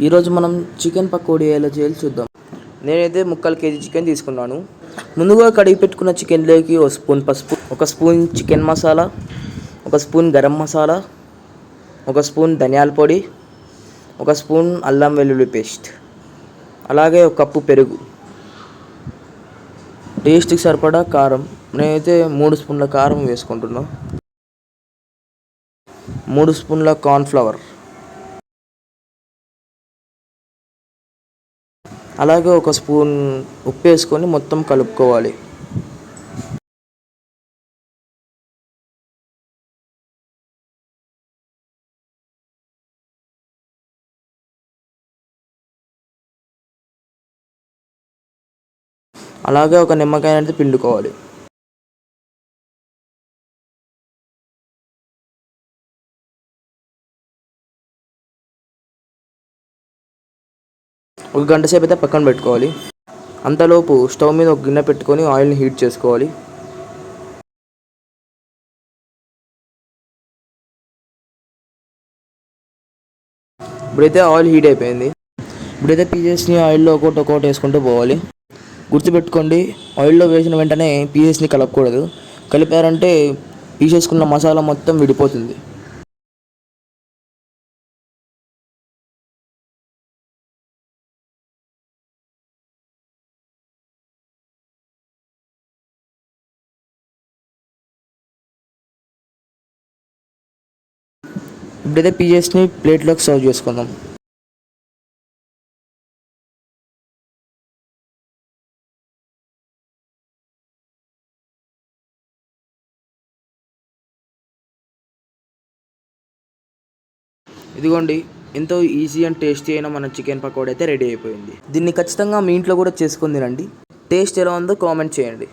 ఈరోజు మనం చికెన్ పకోడీ ఎలా చేయాలో చూద్దాం. నేనైతే ముక్కలు కేజీ చికెన్ తీసుకున్నాను. ముందుగా కడిగి పెట్టుకున్న చికెన్లోకి ఒక స్పూన్ పసుపు, ఒక స్పూన్ చికెన్ మసాలా, ఒక స్పూన్ గరం మసాలా, ఒక స్పూన్ ధనియాల పొడి, ఒక స్పూన్ అల్లం వెల్లుల్లి పేస్ట్, అలాగే ఒక కప్పు పెరుగు, టేస్ట్కి సరిపడా కారం. నేనైతే 3 స్పూన్ల కారం వేసుకుంటున్నా, 3 స్పూన్ల కార్న్ఫ్లవర్, అలాగే ఒక స్పూన్ ఉప్పు వేసుకొని మొత్తం కలుపుకోవాలి. అలాగే ఒక నిమ్మకాయ అనేది పిండుకోవాలి. ఒక గంట సేపు అయితే పక్కన పెట్టుకోవాలి. అంతలోపు స్టవ్ మీద ఒక గిన్నె పెట్టుకొని ఆయిల్ని హీట్ చేసుకోవాలి. ఇప్పుడైతే ఆయిల్ హీట్ అయిపోయింది. ఇప్పుడైతే పీసెస్ని ఆయిల్లో ఒక్కొక్కటి వేసుకుంటూ పోవాలి. గుర్తుపెట్టుకోండి, ఆయిల్లో వేసిన వెంటనే పీసెస్ని కలపకూడదు. కలిపారంటే పీసేసుకున్న మసాలా మొత్తం విడిపోతుంది. ఇప్పుడైతే పీసెస్ని ప్లేట్లోకి సర్వ్ చేసుకుందాం. ఇదిగోండి, ఎంతో ఈజీ అండ్ టేస్టీ అయిన మన చికెన్ పకోడీ అయితే రెడీ అయిపోయింది. దీన్ని ఖచ్చితంగా మీ ఇంట్లో కూడా చేసుకొని తినండి. టేస్ట్ ఎలా ఉందో కామెంట్ చేయండి.